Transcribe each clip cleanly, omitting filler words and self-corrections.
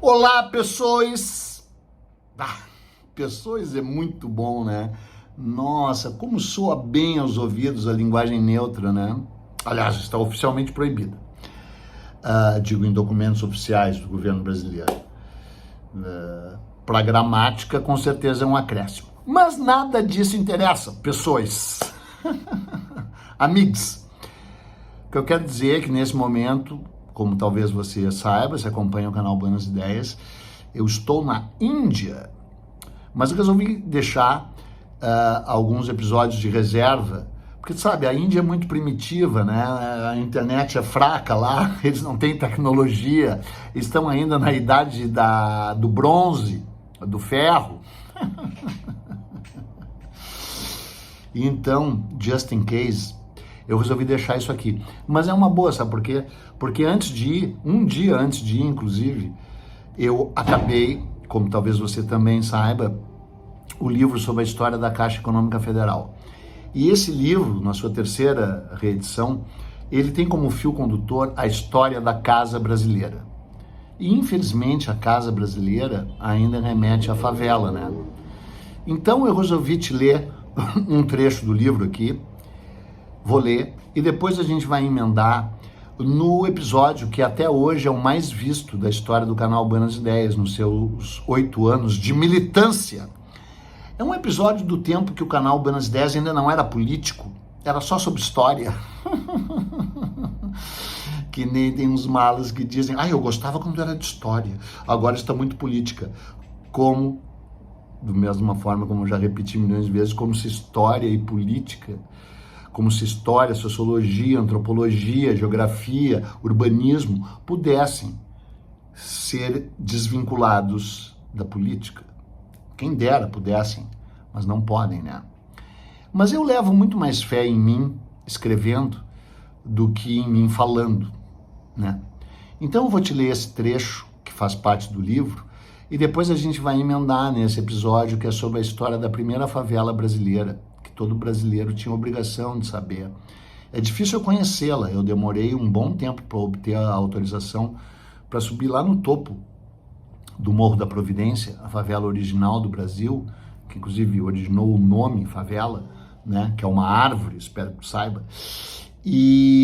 Olá, pessoas! Pessoas é muito bom, né? Nossa, como soa bem aos ouvidos a linguagem neutra, né? Aliás, está oficialmente proibida. Digo, em documentos oficiais do governo brasileiro. Para a gramática, com certeza é um acréscimo. Mas nada disso interessa, pessoas. Amigos. O que eu quero dizer é que nesse momento, como talvez você saiba, se acompanha o canal Buenas Ideias, eu estou na Índia, mas eu resolvi deixar alguns episódios de reserva, porque sabe, a Índia é muito primitiva, né? A internet é fraca lá, eles não têm tecnologia, estão ainda na idade do bronze, do ferro. Então, just in case, eu resolvi deixar isso aqui. Mas é uma boa, sabe por quê? Porque antes de ir, um dia antes de ir, inclusive, eu acabei, como talvez você também saiba, o livro sobre a história da Caixa Econômica Federal. E esse livro, na sua terceira reedição, ele tem como fio condutor a história da casa brasileira. E, infelizmente, a casa brasileira ainda remete à favela, né? Então, eu resolvi te ler um trecho do livro aqui, vou ler, e depois a gente vai emendar no episódio que até hoje é o mais visto da história do canal Buenas Ideias, nos seus 8 anos de militância. É um episódio do tempo que o canal Buenas Ideias ainda não era político, era só sobre história. Que nem tem uns malas que dizem, eu gostava quando era de história, agora está muito política. Como, da mesma forma como eu já repeti milhões de vezes, como se história e política, como se história, sociologia, antropologia, geografia, urbanismo pudessem ser desvinculados da política. Quem dera pudessem, mas não podem, né? Mas eu levo muito mais fé em mim escrevendo do que em mim falando, né? Então eu vou te ler esse trecho que faz parte do livro e depois a gente vai emendar nesse episódio que é sobre a história da primeira favela brasileira, que todo brasileiro tinha obrigação de saber. É difícil eu conhecê-la, eu demorei um bom tempo para obter a autorização para subir lá no topo do Morro da Providência, a favela original do Brasil, que inclusive originou o nome favela, né, que é uma árvore, espero que tu saiba.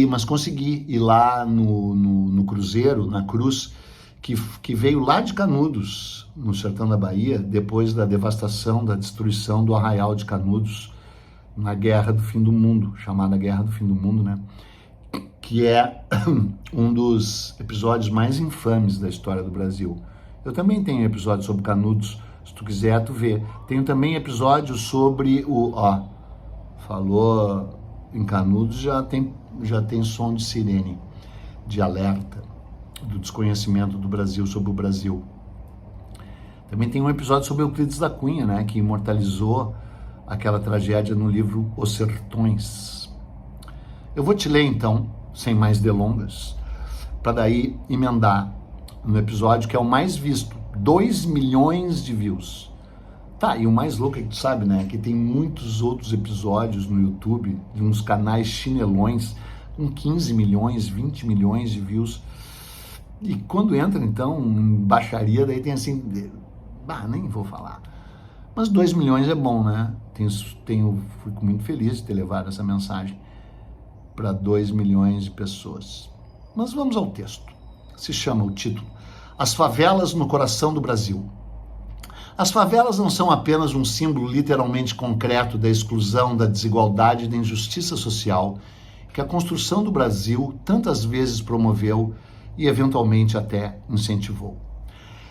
Mas consegui ir lá no cruzeiro, na cruz, que veio lá de Canudos, no sertão da Bahia, depois da devastação, da destruição do Arraial de Canudos, na Guerra do Fim do Mundo, chamada Guerra do Fim do Mundo, né? Que é um dos episódios mais infames da história do Brasil. Eu também tenho episódio sobre Canudos, se tu quiser, tu vê. Tenho também episódio sobre falou em Canudos, já tem som de sirene, de alerta, do desconhecimento do Brasil sobre o Brasil. Também tem um episódio sobre Euclides da Cunha, né, que imortalizou aquela tragédia no livro Os Sertões. Eu vou te ler então, sem mais delongas, para daí emendar no episódio que é o mais visto, 2 milhões de views. Tá, e o mais louco é que tu sabe, né, que tem muitos outros episódios no YouTube, de uns canais chinelões, com 15 milhões, 20 milhões de views. E quando entra, então, em baixaria, daí tem assim, nem vou falar. Mas 2 milhões é bom, né? Fico muito feliz de ter levado essa mensagem para 2 milhões de pessoas. Mas vamos ao texto. Se chama o título, As Favelas no Coração do Brasil. As favelas não são apenas um símbolo literalmente concreto da exclusão, da desigualdade e da injustiça social que a construção do Brasil tantas vezes promoveu e eventualmente até incentivou.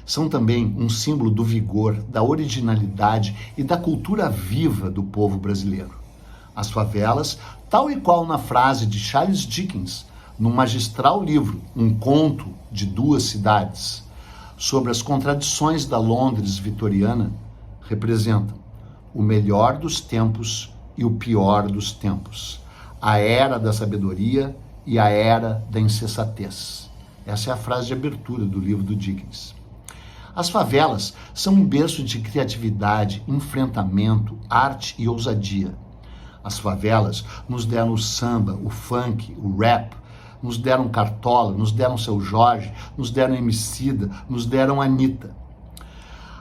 São também um símbolo do vigor, da originalidade e da cultura viva do povo brasileiro. As favelas, tal e qual na frase de Charles Dickens, no magistral livro Um Conto de Duas Cidades, sobre as contradições da Londres vitoriana, representam o melhor dos tempos e o pior dos tempos, a era da sabedoria e a era da insensatez. Essa é a frase de abertura do livro do Dickens. As favelas são um berço de criatividade, enfrentamento, arte e ousadia. As favelas nos deram o samba, o funk, o rap, nos deram Cartola, nos deram Seu Jorge, nos deram Emicida, nos deram Anitta.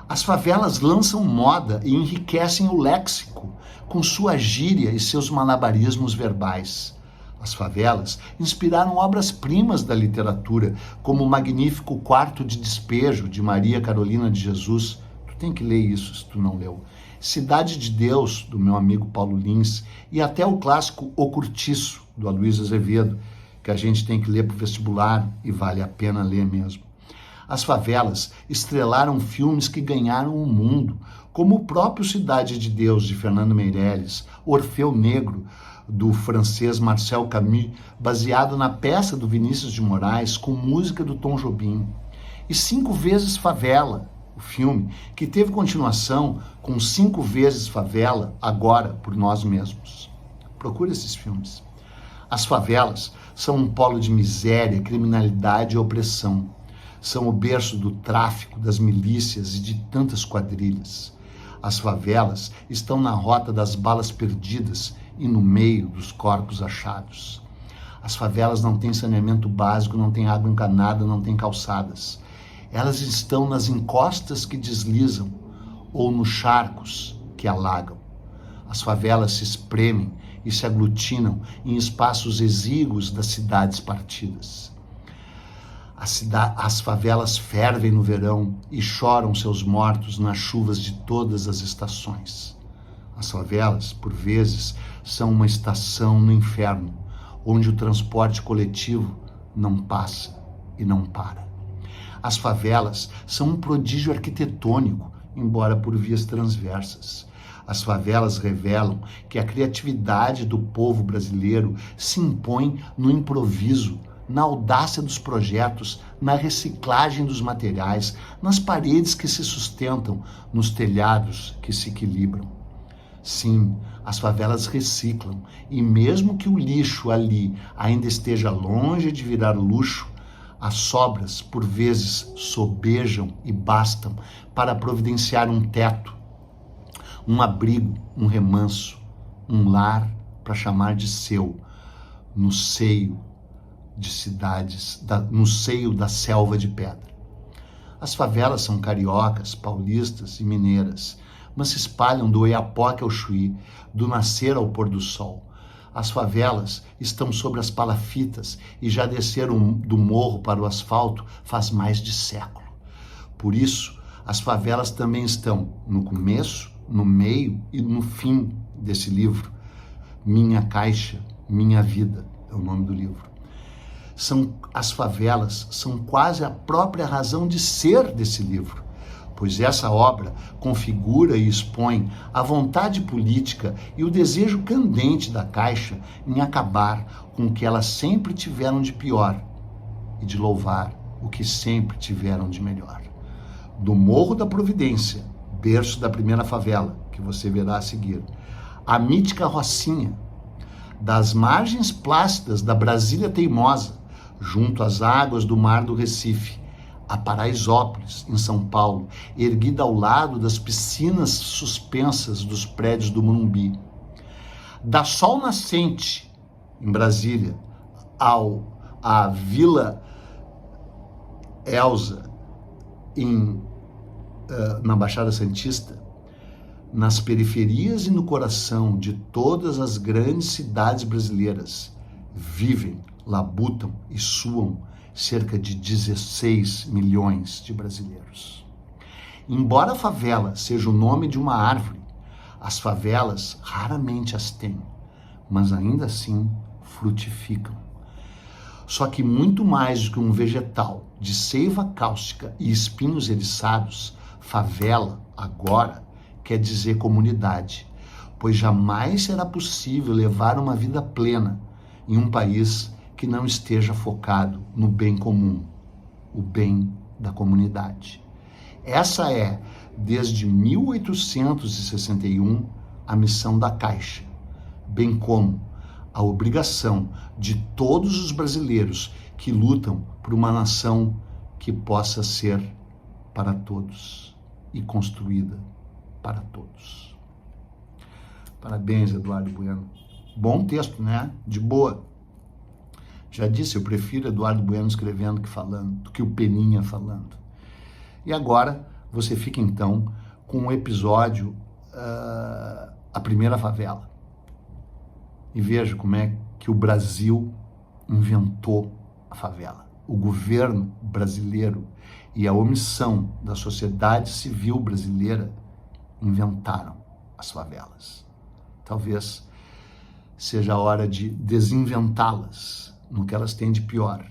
As favelas lançam moda e enriquecem o léxico com sua gíria e seus malabarismos verbais. As favelas inspiraram obras-primas da literatura, como o magnífico Quarto de Despejo, de Maria Carolina de Jesus. Tu tem que ler isso se tu não leu. Cidade de Deus, do meu amigo Paulo Lins, e até o clássico O Curtiço, do Aloysio Azevedo, que a gente tem que ler para o vestibular e vale a pena ler mesmo. As favelas estrelaram filmes que ganharam o mundo, como o próprio Cidade de Deus, de Fernando Meirelles, Orfeu Negro, do francês Marcel Camus, baseado na peça do Vinícius de Moraes, com música do Tom Jobim. E 5 vezes Favela, o filme, que teve continuação com 5 vezes Favela, agora por nós mesmos. Procure esses filmes. As favelas são um polo de miséria, criminalidade e opressão. São o berço do tráfico, das milícias e de tantas quadrilhas. As favelas estão na rota das balas perdidas e no meio dos corpos achados. As favelas não têm saneamento básico, não têm água encanada, não têm calçadas. Elas estão nas encostas que deslizam ou nos charcos que alagam. As favelas se espremem e se aglutinam em espaços exíguos das cidades partidas. As favelas fervem no verão e choram seus mortos nas chuvas de todas as estações. As favelas, por vezes, são uma estação no inferno, onde o transporte coletivo não passa e não para. As favelas são um prodígio arquitetônico, embora por vias transversas. As favelas revelam que a criatividade do povo brasileiro se impõe no improviso, na audácia dos projetos, na reciclagem dos materiais, nas paredes que se sustentam, nos telhados que se equilibram. Sim, as favelas reciclam, e mesmo que o lixo ali ainda esteja longe de virar luxo, as sobras, por vezes, sobejam e bastam para providenciar um teto, um abrigo, um remanso, um lar para chamar de seu, no seio de cidades, no seio da selva de pedra. As favelas são cariocas, paulistas e mineiras, mas se espalham do Oiapoque ao Chuí, do nascer ao pôr do sol. As favelas estão sobre as palafitas e já desceram do morro para o asfalto faz mais de século. Por isso, as favelas também estão no começo, no meio e no fim desse livro. Minha Caixa, Minha Vida é o nome do livro. As favelas são quase a própria razão de ser desse livro, pois essa obra configura e expõe a vontade política e o desejo candente da Caixa em acabar com o que elas sempre tiveram de pior e de louvar o que sempre tiveram de melhor. Do Morro da Providência, berço da primeira favela, que você verá a seguir, a mítica Rocinha, das margens plácidas da Brasília Teimosa, junto às águas do Mar do Recife, a Paraisópolis, em São Paulo, erguida ao lado das piscinas suspensas dos prédios do Morumbi. Da Sol Nascente, em Brasília, à Vila Elza, na Baixada Santista, nas periferias e no coração de todas as grandes cidades brasileiras, vivem, labutam e suam cerca de 16 milhões de brasileiros. Embora a favela seja o nome de uma árvore, as favelas raramente as têm, mas ainda assim frutificam. Só que muito mais do que um vegetal de seiva cáustica e espinhos eriçados, favela, agora, quer dizer comunidade, pois jamais será possível levar uma vida plena em um país que não esteja focado no bem comum, o bem da comunidade. Essa é, desde 1861, a missão da Caixa, bem como a obrigação de todos os brasileiros que lutam por uma nação que possa ser para todos e construída para todos. Parabéns, Eduardo Bueno. Bom texto, né? De boa. Já disse, eu prefiro Eduardo Bueno escrevendo que falando, do que o Peninha falando. E agora você fica então com o episódio A Primeira Favela. E veja como é que o Brasil inventou a favela. O governo brasileiro e a omissão da sociedade civil brasileira inventaram as favelas. Talvez seja a hora de desinventá-las no que elas têm de pior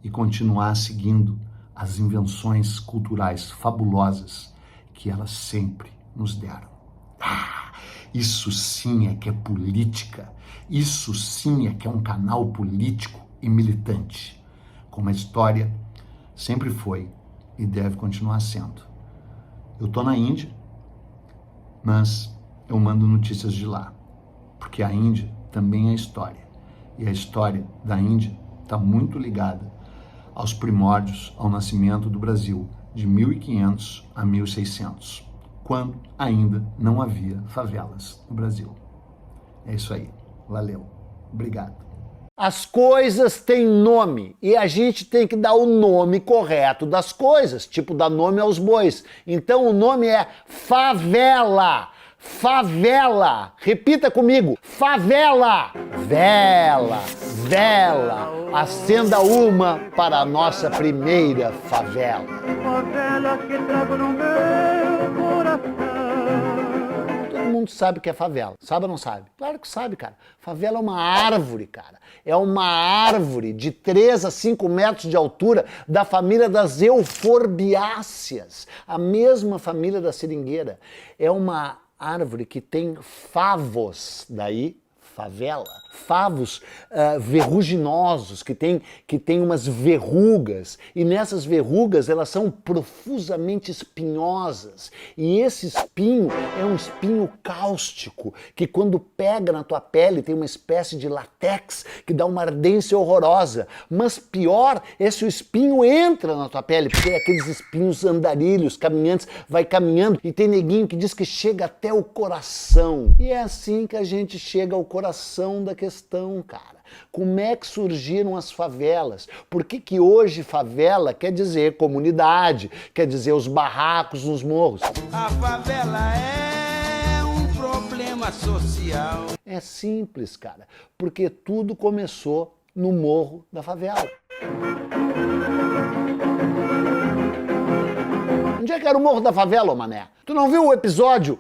e continuar seguindo as invenções culturais fabulosas que elas sempre nos deram. Isso sim é que é política, isso sim é que é um canal político e militante, como a história sempre foi e deve continuar sendo. Eu tô na Índia, mas eu mando notícias de lá, porque a Índia também é história, e a história da Índia está muito ligada aos primórdios, ao nascimento do Brasil, de 1500 a 1600, quando ainda não havia favelas no Brasil. É isso aí. Valeu. Obrigado. As coisas têm nome e a gente tem que dar o nome correto das coisas, tipo dar nome aos bois. Então o nome é favela. Favela. Repita comigo. Favela. Vela. Vela. Acenda uma para a nossa primeira favela. Favela que trago no meu coração. Todo mundo sabe o que é favela. Sabe ou não sabe? Claro que sabe, cara. Favela é uma árvore, cara. É uma árvore de 3 a 5 metros de altura da família das euforbiáceas. A mesma família da seringueira. É uma árvore que tem favos, daí favela. Favos verruginosos, que tem umas verrugas, e nessas verrugas elas são profusamente espinhosas, e esse espinho é um espinho cáustico, que quando pega na tua pele tem uma espécie de látex que dá uma ardência horrorosa, mas pior é se o espinho entra na tua pele, porque é aqueles espinhos andarilhos, caminhantes, vai caminhando, e tem neguinho que diz que chega até o coração, e é assim que a gente chega ao coração da questão, cara. Como é que surgiram as favelas? Por que hoje favela quer dizer comunidade, quer dizer os barracos nos morros? A favela é um problema social. É simples, cara, porque tudo começou no morro da favela. Onde é que era o morro da favela, ô mané? Tu não viu o episódio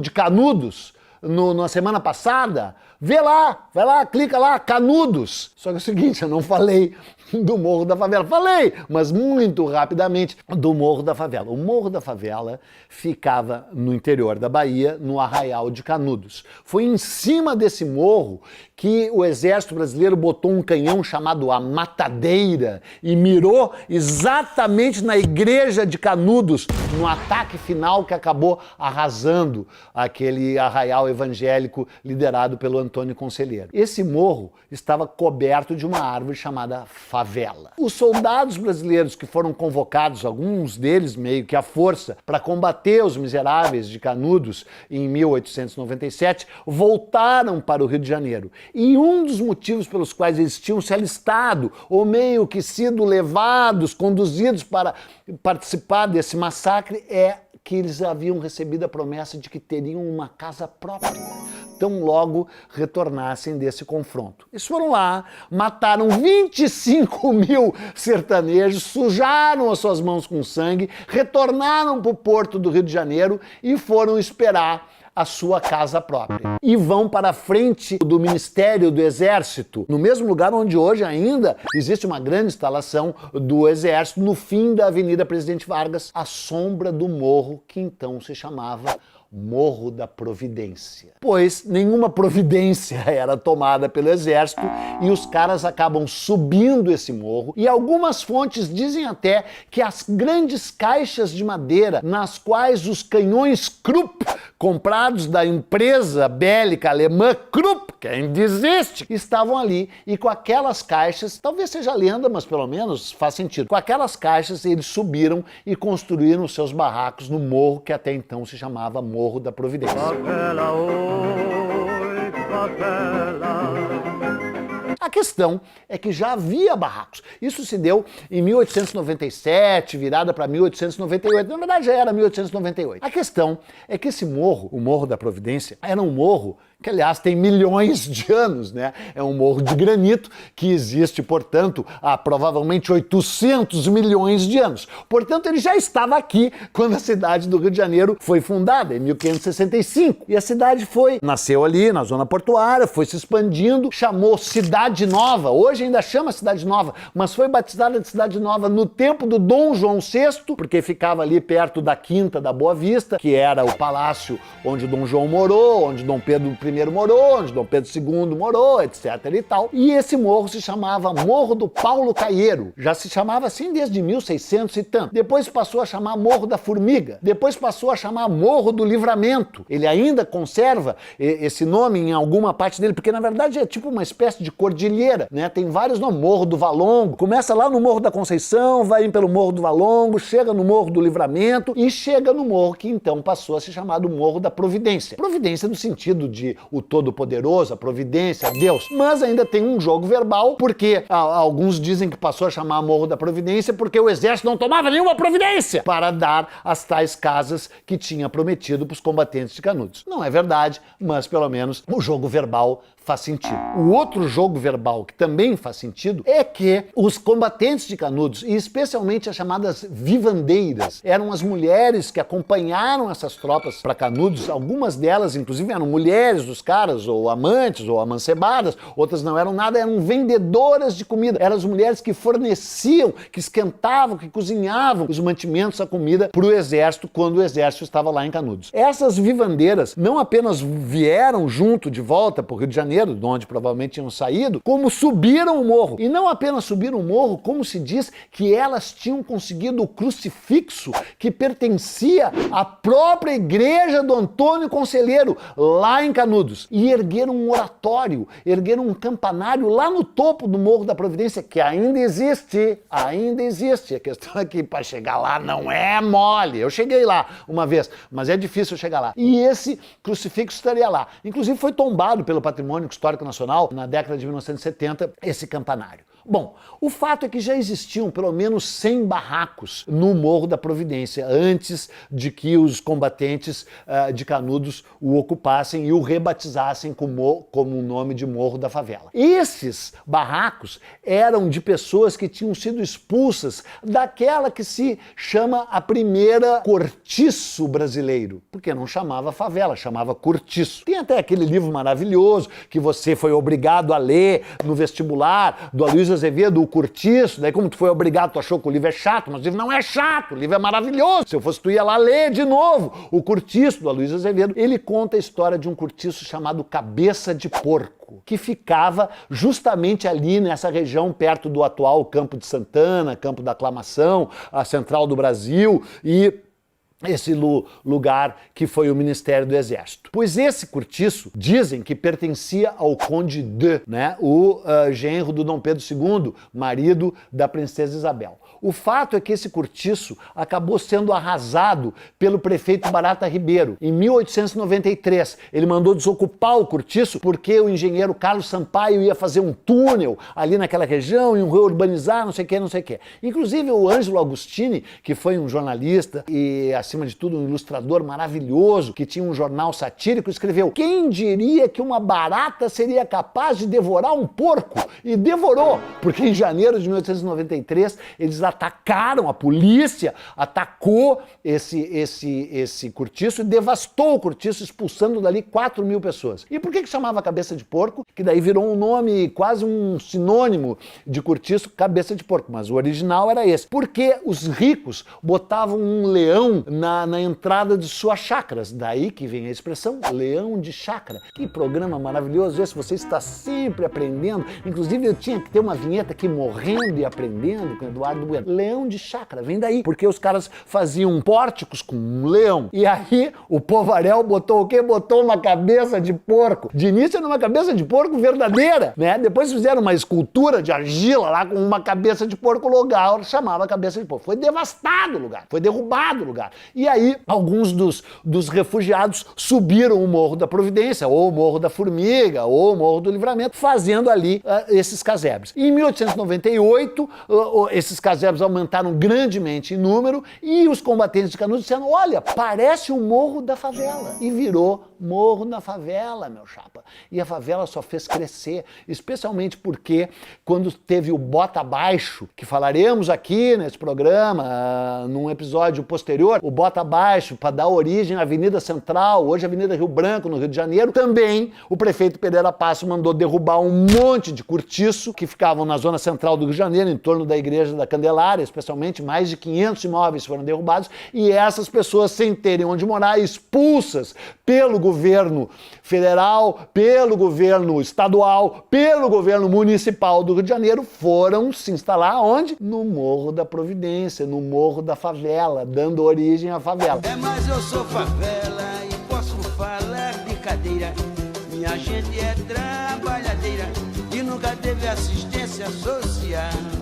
de Canudos na semana passada? Vê lá, vai lá, clica lá, Canudos. Só que é o seguinte, eu não falei do Morro da Favela. Falei, mas muito rapidamente, do Morro da Favela. O Morro da Favela ficava no interior da Bahia, no Arraial de Canudos. Foi em cima desse morro que o Exército Brasileiro botou um canhão chamado a Matadeira e mirou exatamente na igreja de Canudos, no ataque final que acabou arrasando aquele arraial evangélico liderado pelo Antônio Conselheiro. Esse morro estava coberto de uma árvore chamada favela. Os soldados brasileiros que foram convocados, alguns deles meio que à força, para combater os miseráveis de Canudos em 1897, voltaram para o Rio de Janeiro. E um dos motivos pelos quais eles tinham se alistado, ou meio que sido levados, conduzidos para participar desse massacre, é que eles haviam recebido a promessa de que teriam uma casa própria, tão logo retornassem desse confronto. Eles foram lá, mataram 25 mil sertanejos, sujaram as suas mãos com sangue, retornaram para o porto do Rio de Janeiro e foram esperar a sua casa própria. E vão para a frente do Ministério do Exército, no mesmo lugar onde hoje ainda existe uma grande instalação do Exército, no fim da Avenida Presidente Vargas, à sombra do morro que então se chamava Morro da Providência. Pois nenhuma providência era tomada pelo Exército e os caras acabam subindo esse morro, e algumas fontes dizem até que as grandes caixas de madeira nas quais os canhões Krupp, comprados da empresa bélica alemã Krupp, que ainda existe, estavam ali, e com aquelas caixas, talvez seja lenda, mas pelo menos faz sentido, com aquelas caixas eles subiram e construíram seus barracos no morro que até então se chamava Morro da Providência. Favela, oi, favela. questão é que já havia barracos. Isso se deu em 1897, virada para 1898. Na verdade, já era 1898. A questão é que esse morro, o Morro da Providência, era um morro que, aliás, tem milhões de anos, né? É um morro de granito que existe, portanto, há provavelmente 800 milhões de anos. Portanto, ele já estava aqui quando a cidade do Rio de Janeiro foi fundada, em 1565. E a cidade nasceu ali na zona portuária, foi se expandindo, chamou Cidade Nova. Hoje ainda chama Cidade Nova, mas foi batizada de Cidade Nova no tempo do Dom João VI, porque ficava ali perto da Quinta da Boa Vista, que era o palácio onde o Dom João morou, onde Dom Pedro I morou, onde Dom Pedro II morou, etc. e tal. E esse morro se chamava Morro do Paulo Caieiro. Já se chamava assim desde 1600 e tanto. Depois passou a chamar Morro da Formiga. Depois passou a chamar Morro do Livramento. Ele ainda conserva esse nome em alguma parte dele, porque na verdade é tipo uma espécie de cordilheira, né? Tem vários nomes. Morro do Valongo. Começa lá no Morro da Conceição, vai pelo Morro do Valongo, chega no Morro do Livramento e chega no morro que então passou a se chamar do Morro da Providência. Providência no sentido de o Todo-Poderoso, a Providência, Deus. Mas ainda tem um jogo verbal, porque alguns dizem que passou a chamar Morro da Providência porque o exército não tomava nenhuma providência para dar as tais casas que tinha prometido para os combatentes de Canudos. Não é verdade, mas pelo menos o jogo verbal faz sentido. O outro jogo verbal que também faz sentido é que os combatentes de Canudos, e especialmente as chamadas vivandeiras, eram as mulheres que acompanharam essas tropas para Canudos. Algumas delas, inclusive, eram mulheres dos caras, ou amantes, ou amancebadas, outras não eram nada, eram vendedoras de comida. Eram as mulheres que forneciam, que esquentavam, que cozinhavam os mantimentos, a comida para o exército quando o exército estava lá em Canudos. Essas vivandeiras não apenas vieram junto de volta para o Rio de Janeiro, de onde provavelmente tinham saído, como subiram o morro. E não apenas subiram o morro, como se diz que elas tinham conseguido o crucifixo que pertencia à própria igreja do Antônio Conselheiro, lá em Canudos. E ergueram um oratório, ergueram um campanário lá no topo do Morro da Providência, que ainda existe, ainda existe. A questão é que para chegar lá não é mole. Eu cheguei lá uma vez, mas é difícil chegar lá. E esse crucifixo estaria lá. Inclusive foi tombado pelo Patrimônio Histórico Nacional na década de 1970, esse campanário. Bom, o fato é que já existiam pelo menos 100 barracos no Morro da Providência antes de que os combatentes de Canudos o ocupassem e o rebatizassem como o nome de Morro da Favela. Esses barracos eram de pessoas que tinham sido expulsas daquela que se chama a primeira cortiço brasileiro, porque não chamava favela, chamava cortiço. Tem até aquele livro maravilhoso que você foi obrigado a ler no vestibular, do Aloysio Azevedo, o Cortiço. Daí como tu foi obrigado, tu achou que o livro é chato, mas o livro não é chato, o livro é maravilhoso. Se eu fosse, tu ia lá ler de novo o Cortiço, do Aloysio Azevedo. Ele conta a história de um cortiço chamado Cabeça de Porco, que ficava justamente ali nessa região perto do atual Campo de Santana, Campo da Aclamação, a Central do Brasil e esse lugar que foi o Ministério do Exército. Pois esse cortiço, dizem que pertencia ao Conde de, né, o genro do Dom Pedro II, marido da Princesa Isabel. O fato é que esse cortiço acabou sendo arrasado pelo prefeito Barata Ribeiro. Em 1893, ele mandou desocupar o cortiço porque o engenheiro Carlos Sampaio ia fazer um túnel ali naquela região, iam reurbanizar, não sei o que, não sei o que. Inclusive o Ângelo Agostini, que foi um jornalista e, acima de tudo, um ilustrador maravilhoso, que tinha um jornal satírico, escreveu: quem diria que uma barata seria capaz de devorar um porco? E devorou, porque em janeiro de 1893 eles atacaram, a polícia atacou esse cortiço e devastou o cortiço, expulsando dali 4.000 pessoas. E por que chamava Cabeça de Porco? Que daí virou um nome, quase um sinônimo de cortiço, Cabeça de Porco, mas o original era esse. Porque os ricos botavam um leão na entrada de suas chácaras, daí que vem a expressão leão de chácara. Que programa maravilhoso esse, você está sempre aprendendo. Inclusive eu tinha que ter uma vinheta aqui, Morrendo e Aprendendo, com Eduardo Bueno. Leão de chácara, vem daí, porque os caras faziam pórticos com um leão. E aí o Povarel botou o quê? Botou uma cabeça de porco. De início era uma cabeça de porco verdadeira, né? Depois fizeram uma escultura de argila lá com uma cabeça de porco local, chamava cabeça de porco. Foi devastado o lugar, foi derrubado o lugar. E aí alguns dos refugiados subiram o Morro da Providência, ou o Morro da Formiga, ou o Morro do Livramento, fazendo ali esses casebres. Em 1898, esses casebres aumentaram grandemente em número e os combatentes de Canudos disseram, olha, parece o Morro da Favela. E virou Morro da Favela, meu chapa. E a favela só fez crescer, especialmente porque quando teve o Bota Abaixo, que falaremos aqui nesse programa, num episódio posterior, o Bota Abaixo, para dar origem à Avenida Central, hoje Avenida Rio Branco, no Rio de Janeiro, também o prefeito Pereira Passo mandou derrubar um monte de cortiço que ficavam na zona central do Rio de Janeiro, em torno da Igreja da Candelária, especialmente mais de 500 imóveis foram derrubados, e essas pessoas, sem terem onde morar, expulsas pelo governo federal, pelo governo estadual, pelo governo municipal do Rio de Janeiro, foram se instalar onde? No Morro da Providência, no Morro da Favela, dando origem à favela. É, mas eu sou favela e posso falar brincadeira. Minha gente é trabalhadeira e nunca teve assistência social.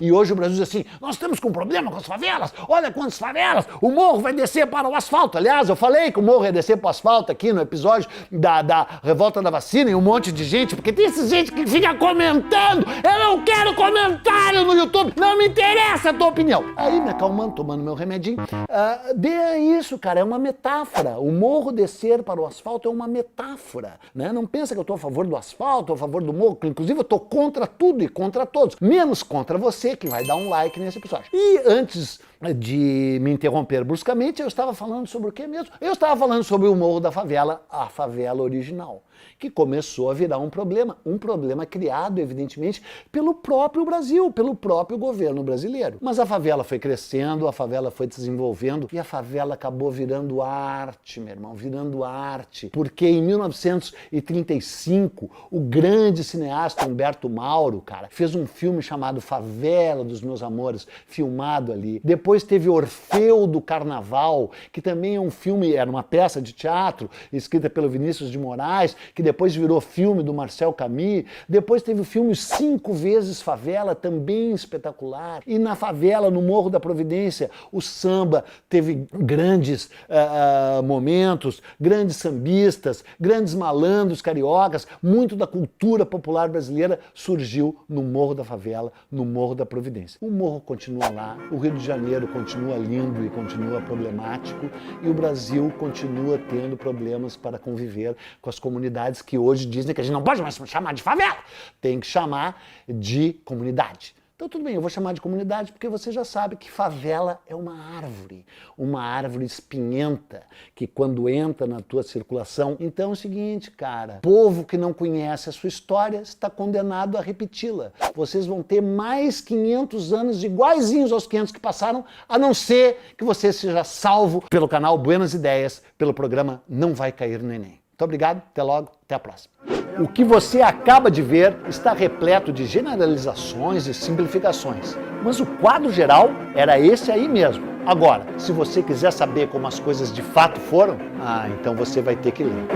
E hoje o Brasil diz assim, nós estamos com um problema com as favelas, olha quantas favelas, o morro vai descer para o asfalto. Aliás, eu falei que o morro ia descer para o asfalto aqui no episódio da revolta da vacina e um monte de gente, porque tem essa gente que fica comentando, eu não quero comentário no YouTube, não me interessa a tua opinião. Aí me acalmando, tomando meu remedinho, dê isso, cara, é uma metáfora. O morro descer para o asfalto é uma metáfora, né? Não pensa que eu estou a favor do asfalto, a favor do morro, inclusive eu estou contra tudo e contra todos, menos contra você, que vai dar um like nesse episódio. E antes de me interromper bruscamente, eu estava falando sobre o que mesmo? Eu estava falando sobre o Morro da Favela, a favela original, que começou a virar um problema criado, evidentemente, pelo próprio Brasil, pelo próprio governo brasileiro. Mas a favela foi crescendo, a favela foi desenvolvendo e a favela acabou virando arte, meu irmão, virando arte. Porque em 1935, o grande cineasta Humberto Mauro, cara, fez um filme chamado Favela dos Meus Amores, filmado ali. Depois teve Orfeu do Carnaval, que também é um filme, era uma peça de teatro, escrita pelo Vinícius de Moraes, que depois virou filme do Marcel Camus. Depois teve o filme 5 vezes Favela, também espetacular. E na favela, no Morro da Providência, o samba teve grandes momentos, grandes sambistas, grandes malandros cariocas. Muito da cultura popular brasileira surgiu no Morro da Favela, no Morro da Providência. O morro continua lá, o Rio de Janeiro continua lindo e continua problemático, e o Brasil continua tendo problemas para conviver com as comunidades que hoje dizem que a gente não pode mais chamar de favela, tem que chamar de comunidade. Então tudo bem, eu vou chamar de comunidade porque você já sabe que favela é uma árvore espinhenta, que quando entra na tua circulação, então é o seguinte, cara, povo que não conhece a sua história está condenado a repeti-la. Vocês vão ter mais 500 anos iguaizinhos aos 500 que passaram, a não ser que você seja salvo pelo canal Buenas Ideias, pelo programa Não Vai Cair no Enem. Muito obrigado, até logo, até a próxima. O que você acaba de ver está repleto de generalizações e simplificações, mas o quadro geral era esse aí mesmo. Agora, se você quiser saber como as coisas de fato foram, então você vai ter que ler.